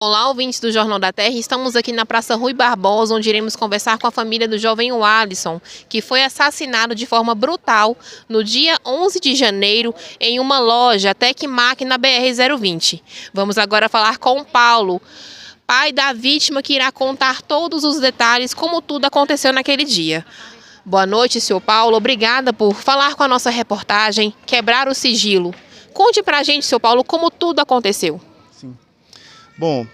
Olá, ouvintes do Jornal da Terra. Estamos aqui na Praça Rui Barbosa, onde iremos conversar com a família do jovem Alisson, que foi assassinado de forma brutal no dia 11 de janeiro em uma loja Tecmac na BR-020. Vamos agora falar com o Paulo, pai da vítima, que irá contar todos os detalhes como tudo aconteceu naquele dia. Boa noite, senhor Paulo. Obrigada por falar com a nossa reportagem, quebrar o sigilo. Conte pra gente, senhor Paulo, como tudo aconteceu. Bom,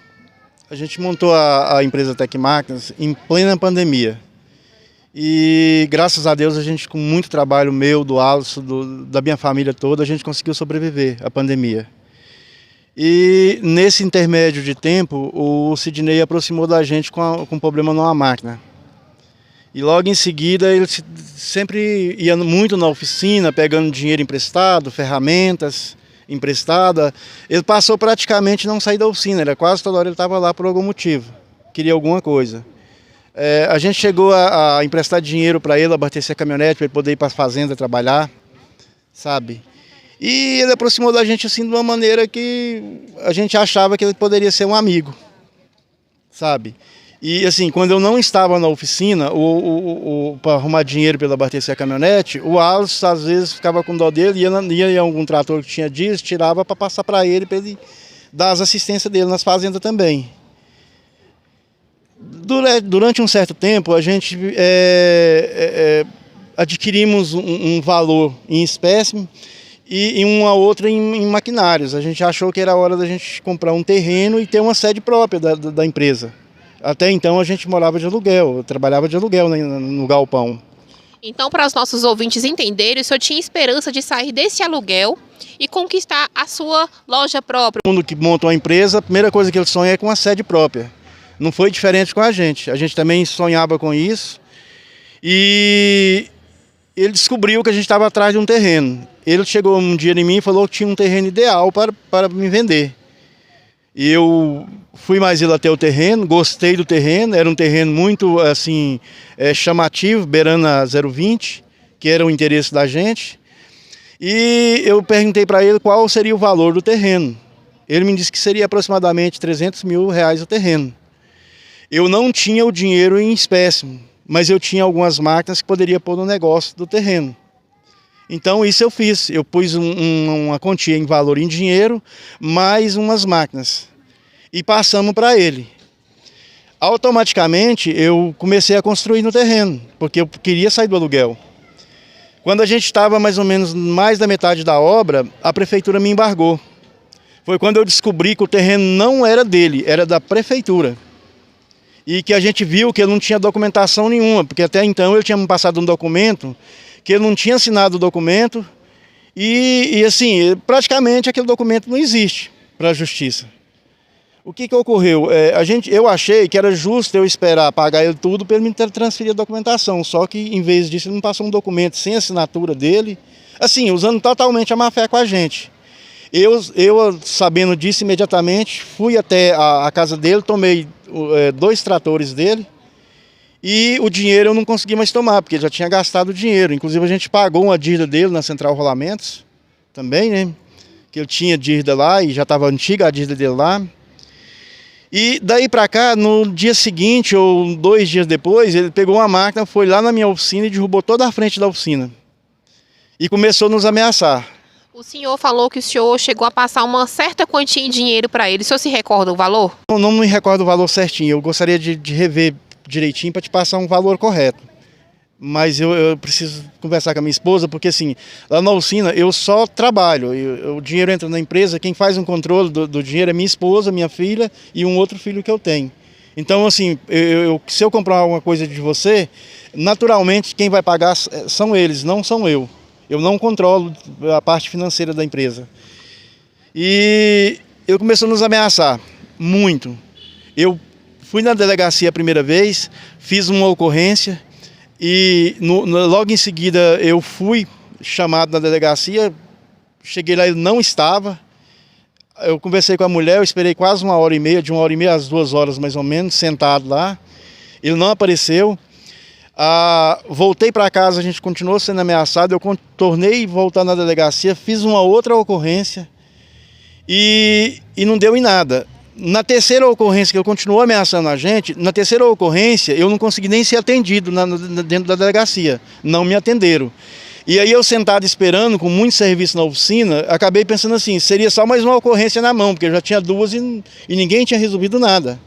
a gente montou a empresa Tecmac em plena pandemia. E graças a Deus a gente, com muito trabalho meu, do Alisson, da minha família toda, a gente conseguiu sobreviver à pandemia. E nesse intermédio de tempo, o Sidney aproximou da gente com um problema numa máquina. E logo em seguida ele sempre ia muito na oficina, pegando dinheiro emprestado, ferramentas emprestada. Ele passou praticamente a não sair da oficina, era quase toda hora ele estava lá por algum motivo, queria alguma coisa. A gente chegou a emprestar dinheiro para ele, abastecer a caminhonete para ele poder ir para a fazenda trabalhar, sabe? E ele aproximou da gente assim de uma maneira que a gente achava que ele poderia ser um amigo, sabe? E assim, quando eu não estava na oficina, para arrumar dinheiro para ele abastecer a caminhonete, o Alisson às vezes ficava com dó dele, ia em algum trator que tinha dias, tirava para passar para ele dar as assistências dele nas fazendas também. Durante um certo tempo, a gente adquirimos um valor em espécime e uma outra em maquinários. A gente achou que era hora da gente comprar um terreno e ter uma sede própria da empresa. Até então a gente morava de aluguel, eu trabalhava de aluguel no galpão. Então, para os nossos ouvintes entenderem, o senhor tinha esperança de sair desse aluguel e conquistar a sua loja própria. Todo mundo que monta uma empresa, a primeira coisa que ele sonha é com uma sede própria. Não foi diferente com a gente também sonhava com isso. E ele descobriu que a gente estava atrás de um terreno. Ele chegou um dia em mim e falou que tinha um terreno ideal para me vender. E eu fui mais ele até o terreno, gostei do terreno, era um terreno muito assim, chamativo, beirando a 020, que era o interesse da gente. E eu perguntei para ele qual seria o valor do terreno. Ele me disse que seria aproximadamente R$300 mil o terreno. Eu não tinha o dinheiro em espécie, mas eu tinha algumas máquinas que poderia pôr no negócio do terreno. Então isso eu fiz, eu pus uma quantia em valor em dinheiro, mais umas máquinas, e passamos para ele. Automaticamente eu comecei a construir no terreno, porque eu queria sair do aluguel. Quando a gente estava mais ou menos mais da metade da obra, a prefeitura me embargou. Foi quando eu descobri que o terreno não era dele, era da prefeitura. E que a gente viu que ele não tinha documentação nenhuma, porque até então ele tinha me passado um documento que ele não tinha assinado o documento e assim, praticamente aquele documento não existe para a justiça. O que ocorreu? Eu achei que era justo eu esperar pagar ele tudo para ele me transferir a documentação, só que em vez disso ele me passou um documento sem assinatura dele, assim, usando totalmente a má fé com a gente. Eu sabendo disso imediatamente, fui até a casa dele, tomei 2 tratores dele, e o dinheiro eu não consegui mais tomar, porque ele já tinha gastado o dinheiro. Inclusive a gente pagou uma dívida dele na Central Rolamentos, também, né? Que ele tinha dívida lá e já estava antiga a dívida dele lá. E daí para cá, no dia seguinte ou 2 dias depois, ele pegou uma máquina, foi lá na minha oficina e derrubou toda a frente da oficina. E começou a nos ameaçar. O senhor falou que o senhor chegou a passar uma certa quantia em dinheiro para ele. O senhor se recorda o valor? Eu não me recordo o valor certinho, eu gostaria de rever direitinho para te passar um valor correto. Mas eu preciso conversar com a minha esposa, porque assim, lá na oficina eu só trabalho, o dinheiro entra na empresa, quem faz um controle do dinheiro é minha esposa, minha filha e um outro filho que eu tenho. Então assim, se eu comprar alguma coisa de você, naturalmente quem vai pagar são eles, não sou eu. Eu não controlo a parte financeira da empresa. E ele começou a nos ameaçar, muito. Eu fui na delegacia a primeira vez, fiz uma ocorrência e logo em seguida eu fui chamado na delegacia, cheguei lá, ele não estava. Eu conversei com a mulher, eu esperei quase 1h30, de 1h30 às 2h mais ou menos, sentado lá. Ele não apareceu. Voltei para casa, a gente continuou sendo ameaçado, eu tornei voltar na delegacia, fiz uma outra ocorrência e não deu em nada. Na terceira ocorrência, que ele continuou ameaçando a gente, na terceira ocorrência eu não consegui nem ser atendido dentro da delegacia, não me atenderam. E aí eu sentado esperando, com muito serviço na oficina, acabei pensando assim, seria só mais uma ocorrência na mão, porque eu já tinha duas e ninguém tinha resolvido nada.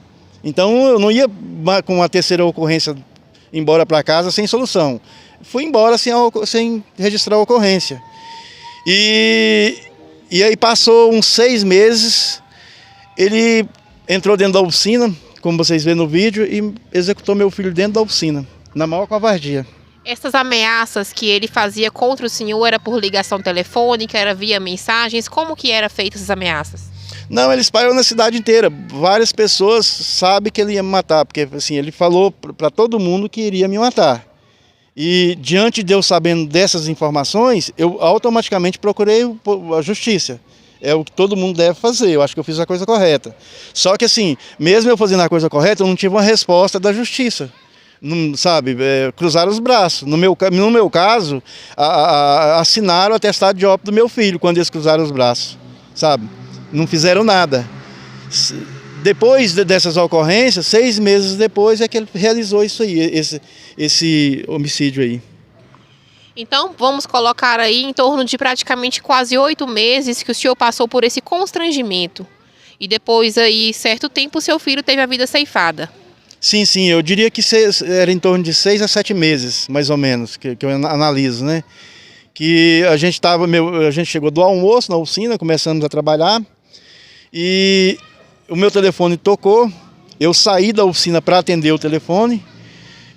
Então eu não ia com a terceira ocorrência embora para casa sem solução. Fui embora sem registrar a ocorrência. E aí passou uns 6 meses, ele entrou dentro da oficina, como vocês vêem no vídeo, e executou meu filho dentro da oficina, na maior covardia. Essas ameaças que ele fazia contra o senhor era por ligação telefônica, era via mensagens? Como que eram feitas essas ameaças? Não, ele espalhou na cidade inteira. Várias pessoas sabem que ele ia me matar, porque assim, ele falou para todo mundo que iria me matar. E diante de eu sabendo dessas informações, eu automaticamente procurei a justiça. É o que todo mundo deve fazer, eu acho que eu fiz a coisa correta. Só que assim, mesmo eu fazendo a coisa correta, eu não tive uma resposta da justiça. Não, sabe, cruzaram os braços. No meu caso, assinaram o atestado de óbito do meu filho quando eles cruzaram os braços, sabe? Não fizeram nada. Depois dessas ocorrências, 6 meses depois é que ele realizou isso aí, esse homicídio aí. Então, vamos colocar aí em torno de praticamente quase 8 meses que o senhor passou por esse constrangimento. E depois aí, certo tempo, o seu filho teve a vida ceifada. Sim, eu diria que era em torno de 6 a 7 meses, mais ou menos, que eu analiso, né? Que a gente chegou do almoço na oficina, começamos a trabalhar, e o meu telefone tocou, eu saí da oficina para atender o telefone,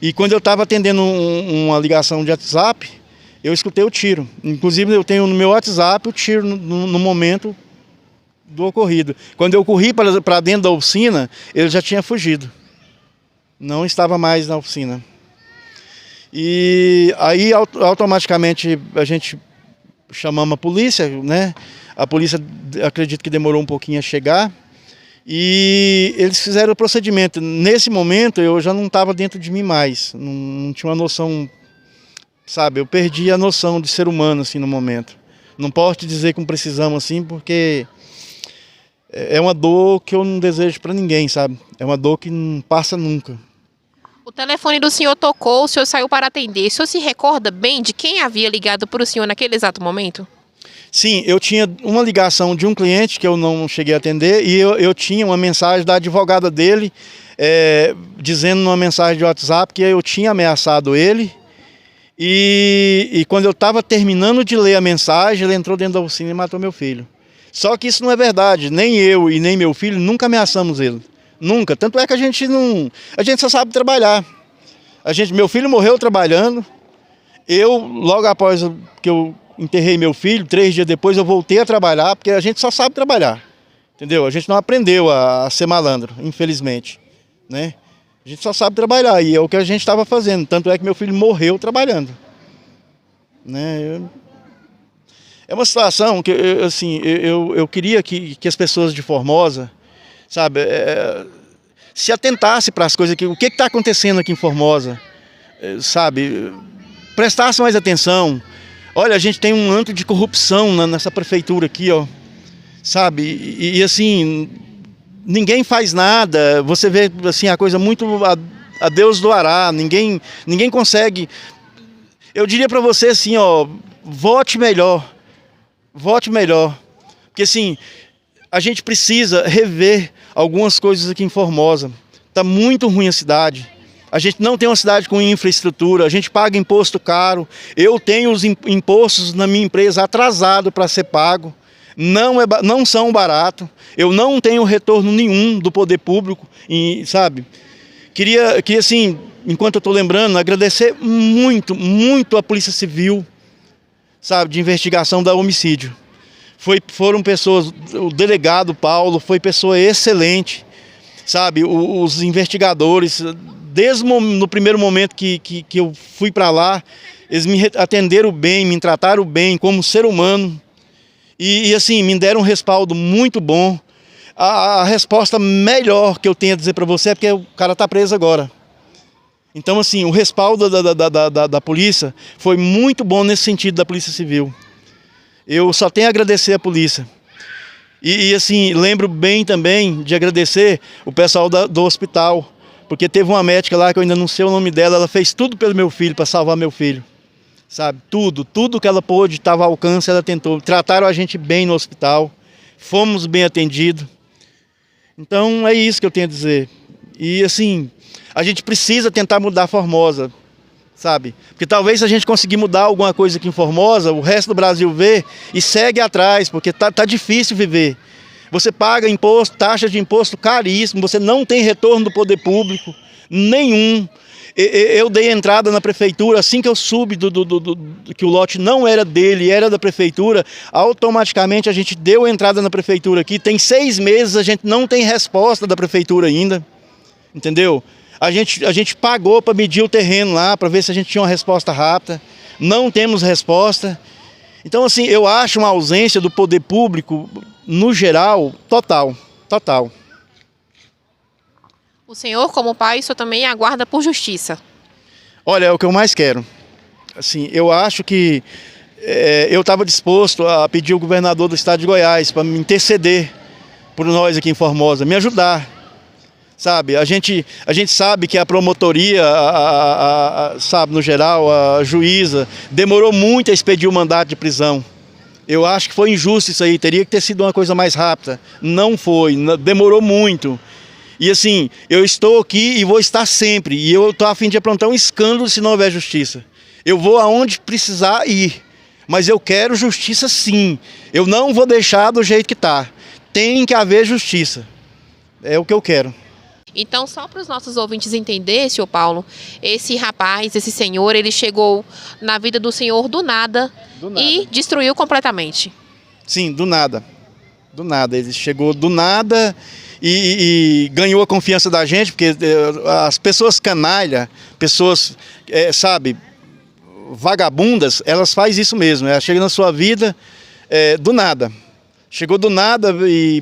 e quando eu estava atendendo uma ligação de WhatsApp, eu escutei o tiro. Inclusive eu tenho no meu WhatsApp o tiro no momento do ocorrido. Quando eu corri para dentro da oficina, ele já tinha fugido. Não estava mais na oficina. E aí automaticamente a gente chamamos a polícia, né? A polícia, acredito que demorou um pouquinho a chegar. E eles fizeram o procedimento. Nesse momento eu já não estava dentro de mim mais. Não tinha uma noção, sabe? Eu perdi a noção de ser humano assim no momento. Não posso te dizer com precisão assim, porque é uma dor que eu não desejo para ninguém, sabe? É uma dor que não passa nunca. O telefone do senhor tocou, o senhor saiu para atender. O senhor se recorda bem de quem havia ligado para o senhor naquele exato momento? Sim, eu tinha uma ligação de um cliente que eu não cheguei a atender e eu tinha uma mensagem da advogada dele dizendo numa mensagem de WhatsApp que eu tinha ameaçado ele e quando eu estava terminando de ler a mensagem, ele entrou dentro da oficina e matou meu filho. Só que isso não é verdade, nem eu e nem meu filho nunca ameaçamos ele. Nunca, tanto é que a gente só sabe trabalhar. Meu filho morreu trabalhando, logo após que eu enterrei meu filho, 3 dias depois eu voltei a trabalhar, porque a gente só sabe trabalhar, entendeu? A gente não aprendeu a ser malandro, infelizmente, né? A gente só sabe trabalhar e é o que a gente estava fazendo, tanto é que meu filho morreu trabalhando, né? É uma situação que, assim, eu queria que as pessoas de Formosa, sabe, se atentasse para as coisas, o que está acontecendo aqui em Formosa, sabe, prestasse mais atenção. Olha, a gente tem um antro de corrupção nessa prefeitura aqui, ó, sabe, e assim, ninguém faz nada, você vê assim, a coisa muito a Deus doará, ninguém consegue. Eu diria para você assim, ó, vote melhor, porque assim, a gente precisa rever algumas coisas aqui em Formosa. Está muito ruim a cidade. A gente não tem uma cidade com infraestrutura, a gente paga imposto caro. Eu tenho os impostos na minha empresa atrasado para ser pago. Não são baratos. Eu não tenho retorno nenhum do poder público, sabe? Queria assim, enquanto eu estou lembrando, agradecer muito a Polícia Civil, sabe, de investigação da homicídio. Foram pessoas, o delegado Paulo foi pessoa excelente, sabe, os investigadores, desde no primeiro momento que eu fui para lá, eles me atenderam bem, me trataram bem como ser humano e assim, me deram um respaldo muito bom. A resposta melhor que eu tenho a dizer para você é porque o cara está preso agora. Então assim, o respaldo da polícia foi muito bom nesse sentido da Polícia Civil. Eu só tenho a agradecer à polícia. E assim, lembro bem também de agradecer o pessoal do hospital, porque teve uma médica lá, que eu ainda não sei o nome dela, ela fez tudo pelo meu filho, para salvar meu filho. Sabe, tudo que ela pôde, estava ao alcance, ela tentou. Trataram a gente bem no hospital, fomos bem atendidos. Então é isso que eu tenho a dizer. E assim, a gente precisa tentar mudar Formosa, sabe? Porque talvez se a gente conseguir mudar alguma coisa aqui em Formosa, o resto do Brasil vê e segue atrás, porque tá difícil viver. Você paga imposto, taxa de imposto caríssimo, você não tem retorno do poder público, nenhum. Eu dei entrada na prefeitura, assim que eu soube que o lote não era dele, era da prefeitura, automaticamente a gente deu entrada na prefeitura aqui. Tem 6 meses, a gente não tem resposta da prefeitura ainda, entendeu? A gente pagou para medir o terreno lá, para ver se a gente tinha uma resposta rápida. Não temos resposta. Então, assim, eu acho uma ausência do poder público, no geral, total. O senhor, como pai, o senhor também aguarda por justiça? Olha, é o que eu mais quero. Assim, eu acho que eu estava disposto a pedir ao governador do estado de Goiás para me interceder por nós aqui em Formosa, me ajudar. Sabe, a gente sabe que a promotoria, sabe, no geral, a juíza, demorou muito a expedir o mandato de prisão. Eu acho que foi injusto isso aí, teria que ter sido uma coisa mais rápida. Não foi, demorou muito. E assim, eu estou aqui e vou estar sempre. E eu estou a fim de aprontar um escândalo se não houver justiça. Eu vou aonde precisar ir. Mas eu quero justiça sim. Eu não vou deixar do jeito que está. Tem que haver justiça. É o que eu quero. Então, só para os nossos ouvintes entenderem, senhor Paulo, esse rapaz, esse senhor, ele chegou na vida do senhor do nada e destruiu completamente. Sim, do nada. Do nada. Ele chegou do nada e ganhou a confiança da gente, porque as pessoas canalha, pessoas, sabe, vagabundas, elas fazem isso mesmo. Ela chega na sua vida do nada. Chegou do nada e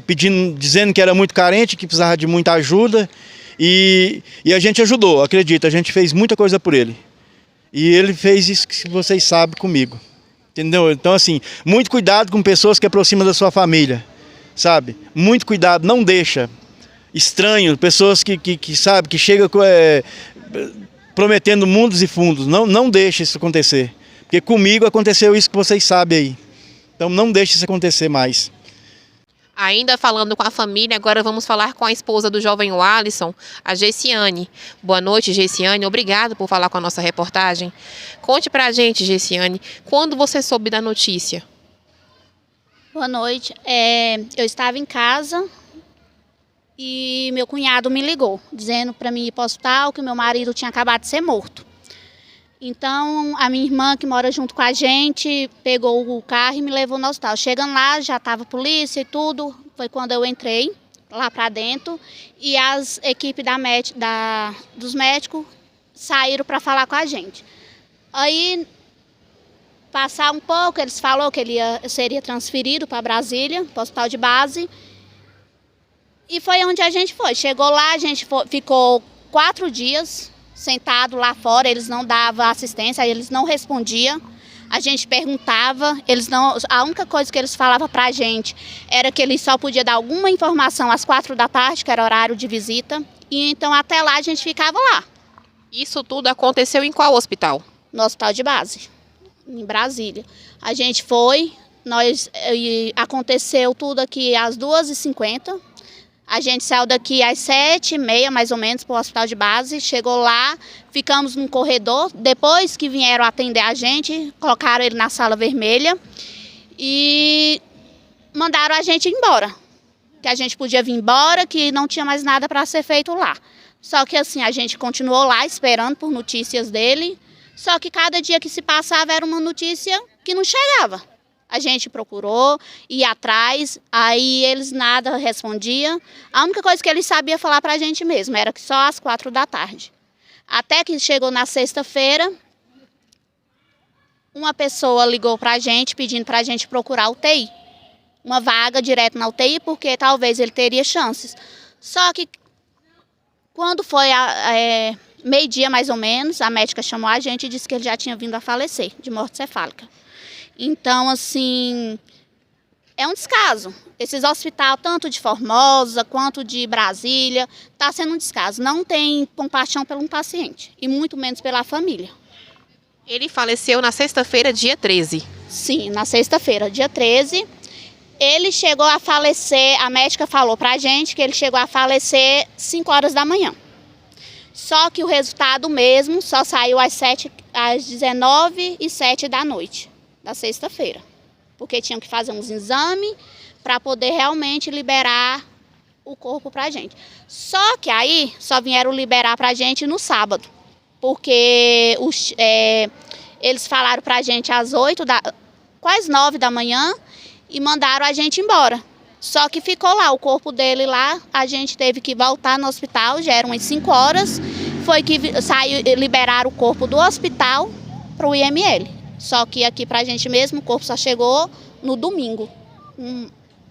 dizendo que era muito carente, que precisava de muita ajuda. E a gente ajudou, acredita, a gente fez muita coisa por ele. E ele fez isso que vocês sabem comigo. Entendeu? Então, assim, muito cuidado com pessoas que aproximam da sua família. Sabe? Muito cuidado, não deixa. Estranho, pessoas que sabe, que chegam prometendo mundos e fundos. Não deixa isso acontecer. Porque comigo aconteceu isso que vocês sabem aí. Então não deixe isso acontecer mais. Ainda falando com a família, agora vamos falar com a esposa do jovem Walisson, a Gessiane. Boa noite, Gessiane. Obrigado por falar com a nossa reportagem. Conte pra gente, Gessiane, quando você soube da notícia? Boa noite. Eu estava em casa e meu cunhado me ligou, dizendo para mim ir para o hospital que meu marido tinha acabado de ser morto. Então, a minha irmã, que mora junto com a gente, pegou o carro e me levou no hospital. Chegando lá, já estava polícia e tudo. Foi quando eu entrei lá para dentro e as equipes dos médicos saíram para falar com a gente. Aí, passar um pouco, eles falaram que ele seria transferido para Brasília, para o hospital de base. E foi onde a gente foi. Chegou lá, a gente ficou 4 dias sentado lá fora, eles não davam assistência, eles não respondiam. A gente perguntava, a única coisa que eles falavam para a gente era que eles só podiam dar alguma informação às 4 da tarde, que era horário de visita. E então até lá a gente ficava lá. Isso tudo aconteceu em qual hospital? No hospital de base, em Brasília. A gente foi, aconteceu tudo aqui às 2h50. A gente saiu daqui às 7h30, mais ou menos, para o hospital de base. Chegou lá, ficamos num corredor. Depois que vieram atender a gente, colocaram ele na sala vermelha e mandaram a gente ir embora. Que a gente podia vir embora, que não tinha mais nada para ser feito lá. Só que assim, a gente continuou lá esperando por notícias dele. Só que cada dia que se passava era uma notícia que não chegava. A gente procurou, ia atrás, aí eles nada respondiam. A única coisa que eles sabiam falar para a gente mesmo era que só às 4 da tarde. Até que chegou na sexta-feira, uma pessoa ligou para a gente pedindo para a gente procurar UTI. Uma vaga direto na UTI, porque talvez ele teria chances. Só que quando foi meio-dia mais ou menos, a médica chamou a gente e disse que ele já tinha vindo a falecer de morte cefálica. Então, assim, é um descaso. Esses hospitais, tanto de Formosa quanto de Brasília, está sendo um descaso. Não tem compaixão pelo paciente e muito menos pela família. Ele faleceu na sexta-feira, dia 13. Sim, na sexta-feira, dia 13. Ele chegou a falecer, a médica falou pra gente que ele chegou a falecer 5 horas da manhã. Só que o resultado mesmo só saiu às 19h07 da noite, da sexta-feira. Porque tinham que fazer uns exames para poder realmente liberar o corpo pra gente. Só que aí só vieram liberar pra gente no sábado. Porque eles falaram pra gente às quase 9 da manhã e mandaram a gente embora. Só que ficou lá, o corpo dele lá, a gente teve que voltar no hospital, já eram umas 5 horas. Foi que liberaram o corpo do hospital para o IML. Só que aqui pra gente mesmo, o corpo só chegou no domingo,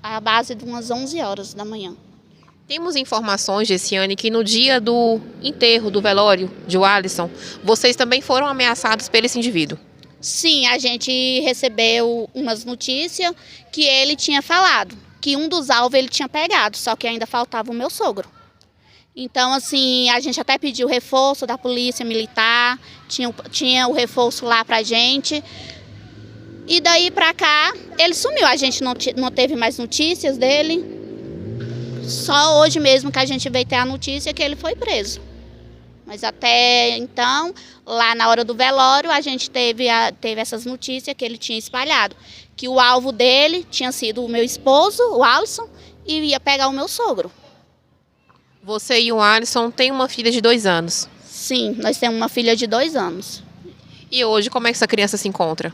à base de umas 11 horas da manhã. Temos informações, Gessiane, que no dia do enterro, do velório de Walisson, vocês também foram ameaçados por esse indivíduo. Sim, a gente recebeu umas notícias que ele tinha falado, que um dos alvos ele tinha pegado, só que ainda faltava o meu sogro. Então, assim, a gente até pediu reforço da polícia militar, tinha o reforço lá pra gente. E daí pra cá, ele sumiu, a gente não teve mais notícias dele. Só hoje mesmo que a gente veio ter a notícia que ele foi preso. Mas até então, lá na hora do velório, a gente teve essas notícias que ele tinha espalhado. Que o alvo dele tinha sido o meu esposo, o Alisson, e ia pegar o meu sogro. Você e o Alisson têm uma filha de 2 anos. Sim, nós temos uma filha de 2 anos. E hoje, como é que essa criança se encontra?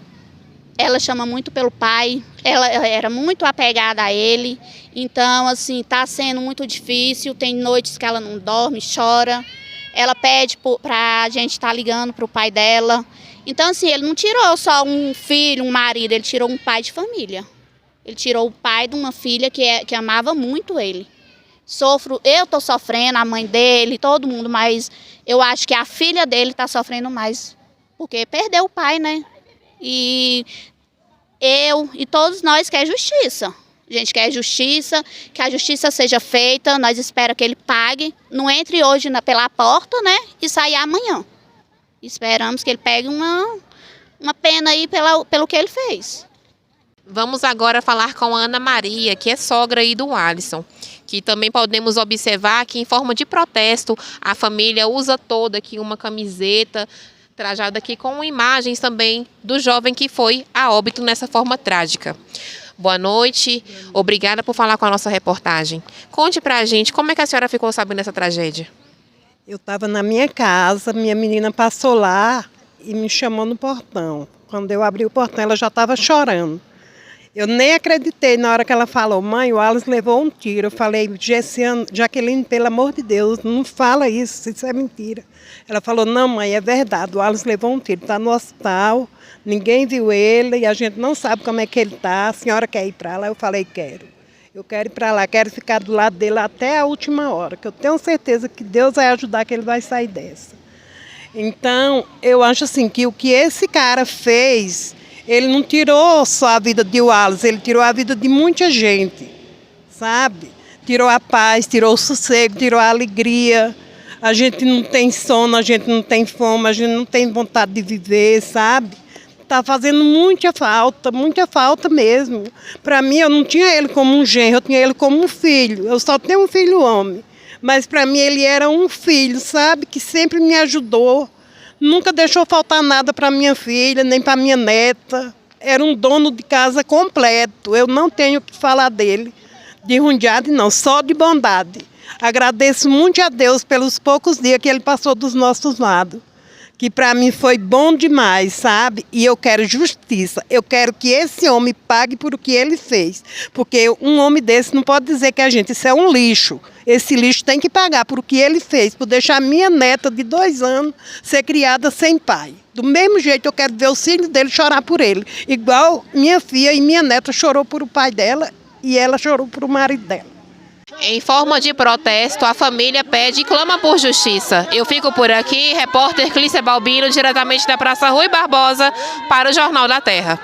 Ela chama muito pelo pai, ela era muito apegada a ele. Então, assim, tá sendo muito difícil. Tem noites que ela não dorme, chora. Ela pede pra gente estar ligando pro pai dela. Então, assim, ele não tirou só um filho, um marido, ele tirou um pai de família. Ele tirou o pai de uma filha que amava muito ele. Eu tô sofrendo, a mãe dele, todo mundo, mas eu acho que a filha dele tá sofrendo mais, porque perdeu o pai, né? E eu e todos nós queremos justiça. A gente quer justiça, que a justiça seja feita, nós esperamos que ele pague, não entre hoje pela porta, né, e saia amanhã. Esperamos que ele pegue uma pena aí pelo que ele fez. Vamos agora falar com a Ana Maria, que é sogra aí do Walisson, que também podemos observar que em forma de protesto a família usa toda aqui uma camiseta trajada aqui com imagens também do jovem que foi a óbito nessa forma trágica. Boa noite, obrigada por falar com a nossa reportagem. Conte pra gente como é que a senhora ficou sabendo dessa tragédia. Eu estava na minha casa, minha menina passou lá e me chamou no portão. Quando eu abri o portão, ela já estava chorando. Eu nem acreditei na hora que ela falou, mãe, o Alisson levou um tiro. Eu falei, Jaqueline, pelo amor de Deus, não fala isso é mentira. Ela falou, não, mãe, é verdade, o Alisson levou um tiro, está no hospital, ninguém viu ele e a gente não sabe como é que ele está. A senhora quer ir para lá? Eu falei, quero. Eu quero ir para lá, quero ficar do lado dele até a última hora, que eu tenho certeza que Deus vai ajudar, que ele vai sair dessa. Então, eu acho assim, que o que esse cara fez, ele não tirou só a vida de Walisson, ele tirou a vida de muita gente, sabe? Tirou a paz, tirou o sossego, tirou a alegria. A gente não tem sono, a gente não tem fome, a gente não tem vontade de viver, sabe? Está fazendo muita falta mesmo. Para mim, eu não tinha ele como um genro, eu tinha ele como um filho. Eu só tenho um filho homem. Mas para mim ele era um filho, sabe? Que sempre me ajudou. Nunca deixou faltar nada para minha filha, nem para minha neta. Era um dono de casa completo. Eu não tenho o que falar dele, de ruindade não, só de bondade. Agradeço muito a Deus pelos poucos dias que ele passou dos nossos lados. Que para mim foi bom demais, sabe? E eu quero justiça. Eu quero que esse homem pague por o que ele fez. Porque um homem desse não pode dizer que isso é um lixo. Esse lixo tem que pagar por o que ele fez, por deixar minha neta de 2 anos ser criada sem pai. Do mesmo jeito eu quero ver os filhos dele chorar por ele. Igual minha filha e minha neta chorou por o pai dela e ela chorou por o marido dela. Em forma de protesto, a família pede e clama por justiça. Eu fico por aqui, repórter Clícia Balbino, diretamente da Praça Rui Barbosa, para o Jornal da Terra.